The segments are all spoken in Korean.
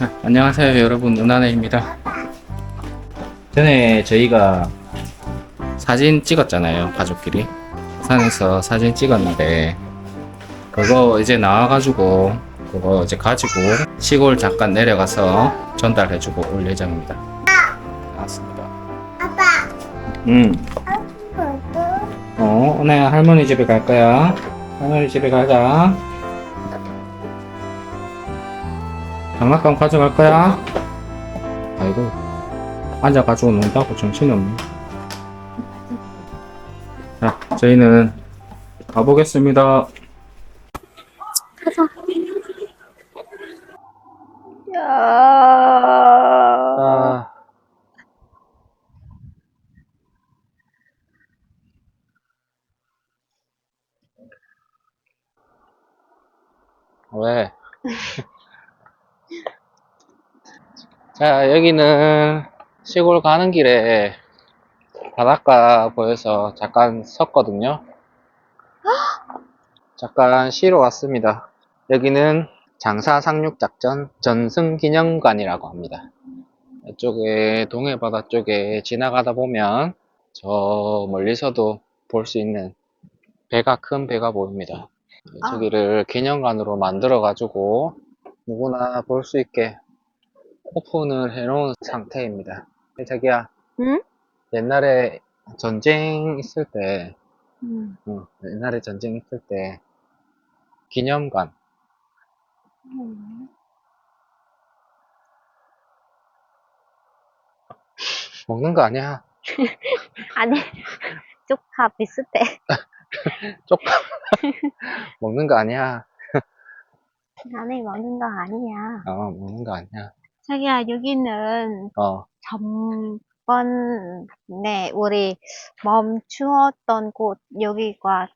안녕하세요 여러분, 은하네입니다. 전에 저희가 사진 찍었잖아요, 가족끼리. 부산에서 사진 찍었는데 그거 이제 나와가지고 그거 이제 가지고 시골 잠깐 내려가서 전달해주고 올 예정입니다. 나왔습니다. 아빠, 응. 아빠도 오늘 할머니 집에 갈 거야. 할머니 집에 가자. 장난감 가져갈 거야. 아이고, 앉아가지고 논다고 정신없네. 자, 저희는 가보겠습니다. 아, 왜? 자, 여기는 시골 가는 길에 바닷가 보여서 잠깐 섰거든요. 잠깐 쉬러 왔습니다. 여기는 장사 상륙작전 전승기념관이라고 합니다. 이쪽에 동해바다 쪽에 지나가다 보면 저 멀리서도 볼 수 있는 큰 배가 보입니다. 저기를 기념관으로 만들어 가지고 누구나 볼 수 있게 오픈을 해 놓은 상태입니다. 자기야, 응? 옛날에 전쟁 있을 때, 응. 옛날에 전쟁 있을 때 기념관 응. 먹는 거 아니야? 아니, 쪽파 비슷해. 쪽파 먹는 거 아니야? 나는 먹는 거 아니야. 먹는 거 아니야? 자기야, 여기는 어, 전번에 우리 멈추었던 곳, 여기가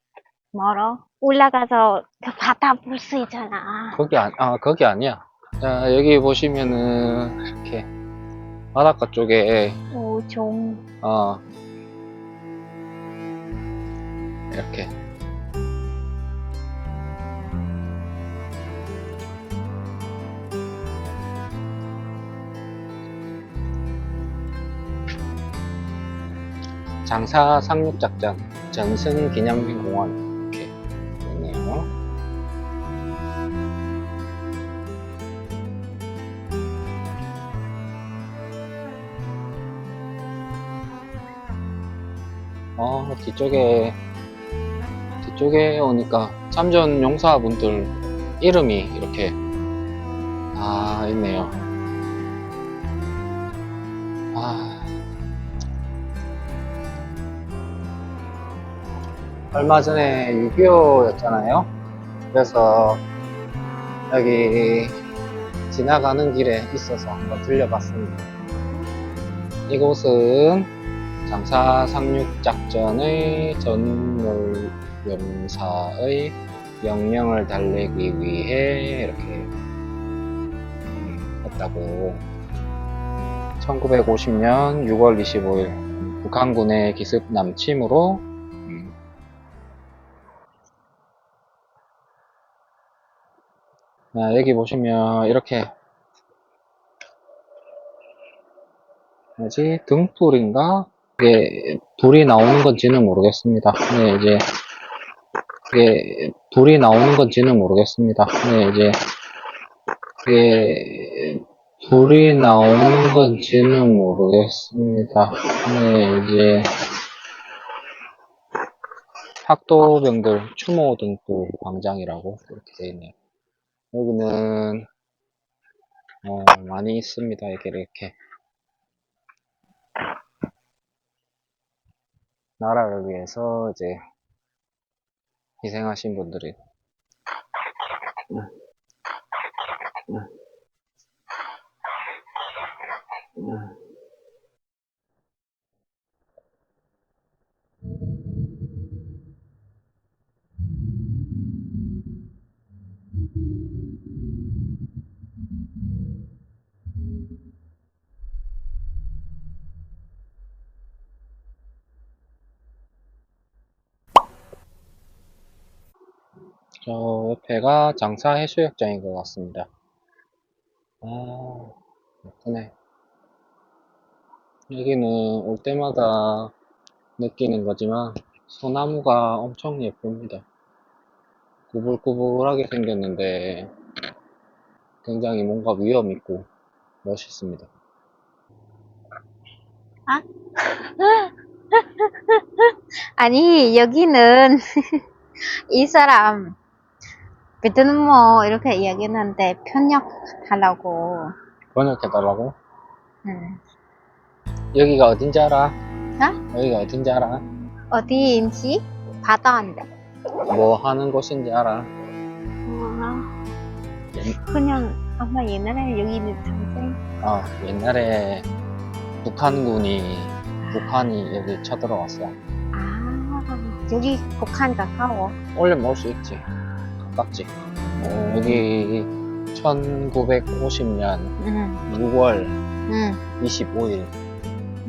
멀어? 올라가서 그 바다 볼 수 있잖아. 거기 아니야. 자, 여기 보시면은 이렇게 바닷가 쪽에 오, 좀, 어, 이렇게 장사 상륙작전 전승기념공원 이렇게 있네요. 뒤쪽에 오니까 참전 용사분들 이름이 이렇게 있네요. 얼마 전에 6.25였잖아요. 그래서 여기 지나가는 길에 있어서 한번 들려봤습니다. 이곳은 장사 상륙작전의 전몰염사의 명령을 달래기 위해 이렇게 했다고. 1950년 6월 25일 북한군의 기습 남침으로 여기 보시면 이렇게 뭐지? 등불인가? 이게 불이 나오는 건지는 모르겠습니다. 네, 이제 이게 불이 나오는 건지는 모르겠습니다. 네, 이제 이게 불이 나오는 건지는 모르겠습니다. 네, 이제 학도병들 추모 등불 광장이라고 이렇게 되어 있네요. 여기는 많이 있습니다. 이렇게 나라를 위해서 이제 희생하신 분들이 저 옆에가 장사 해수욕장인 것 같습니다. 아, 예쁘네. 여기는 올 때마다 느끼는 거지만 소나무가 엄청 예쁩니다. 구불구불하게 생겼는데 굉장히 뭔가 위험 있고 멋있습니다. 아? 아니, 여기는 이 사람 베트남어 이렇게 이야기했는데 편역하려고. 번역해달라고? 응. 여기가 어딘지 알아? 어? 여기가 어딘지 알아? 어디인지 바다인데. 뭐 하는 곳인지 알아? 그냥 아마 옛날에 여기 있는 전쟁. 옛날에 북한이 여기 쳐들어왔어. 아, 여기 북한 가까워. 원래 먹을 수 있지. 가깝지. 여기 1950년 응, 6월 응, 25일.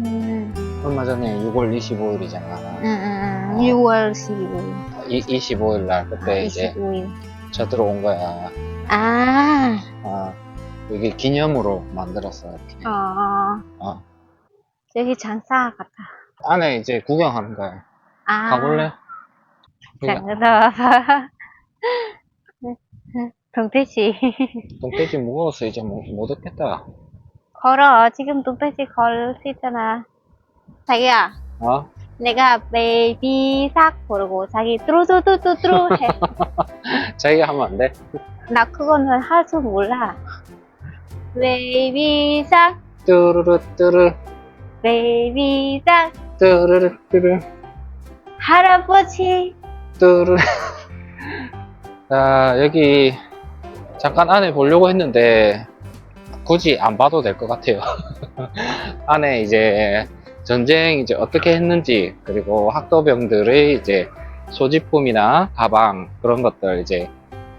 응, 얼마 전에 6월 25일이잖아. 응, 응, 6월 15일. 25일 날 그때 이제 25일. 쳐들어온 거야. 아, 이게 기념으로 만들었어, 이렇게. 어. 여기 장사 같아. 안에 이제 구경하는 거야. 아, 가볼래? 잘 들어봐. 동태씨. 동태지 무거워서 이제 못 얻겠다. 걸어. 지금 동태씨 걸을 수 있잖아. 자기야, 어? 내가 베이비삭 부르고 자기 뚜루뚜루뚜루 해. 자기가 하면 안 돼? 나 그거는 할 줄 몰라. 베이비삭, 뚜루루 뚜루 베이비삭, 뚜루루 뚜루 할아버지. 뚜루. 자, 여기 잠깐 안에 보려고 했는데 굳이 안 봐도 될 것 같아요. 안에 이제 전쟁 이제 어떻게 했는지, 그리고 학도병들의 이제 소지품이나 가방 그런 것들 이제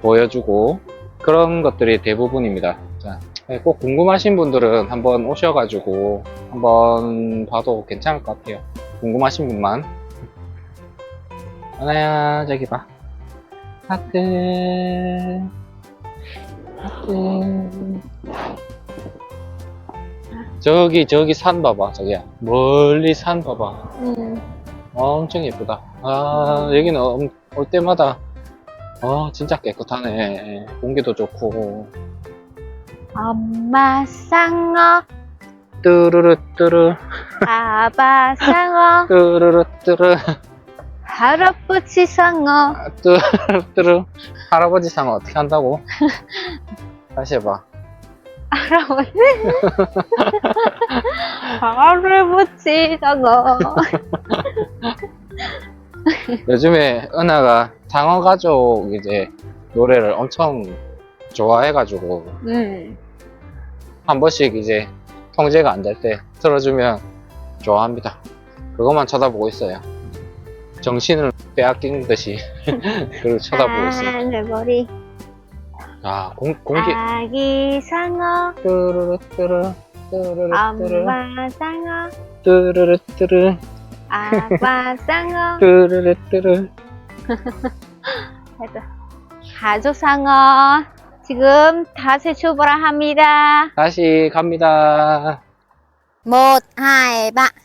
보여주고 그런 것들이 대부분입니다. 자, 꼭 궁금하신 분들은 한번 오셔가지고 한번 봐도 괜찮을 것 같아요. 궁금하신 분만. 하나야, 저기 봐. 하트. 하트. 저기 산 봐봐, 저기야. 멀리 산 봐봐. 엄청 예쁘다. 여기는 올 때마다, 진짜 깨끗하네. 공기도 좋고. 엄마 상어, 뚜루루 뚜루, 아빠 상어, 뚜루루 뚜루, 할아버지 상어. 뚜루루 뚜루. 할아버지 상어 어떻게 한다고? 다시 해봐. 할아버지? 할아버지 상어. 요즘에 은하가 상어 가족 이제 노래를 엄청 좋아해가지고 한 번씩 이제 통제가 안 될 때 틀어주면 좋아합니다. 그것만 쳐다보고 있어요. 정신을 빼앗긴 듯이 그걸 쳐다보고 있어요. 내 머리. 공기. 아기 상어, 뚜루루 뚜루 뚜루루 뚜루 엄마 상어, 뚜루루 뚜루 아빠 상어. 뚜루루 뚜루. 가족 상어. 지금 다시 출발합니다. 다시 갑니다. 1, 2, 3.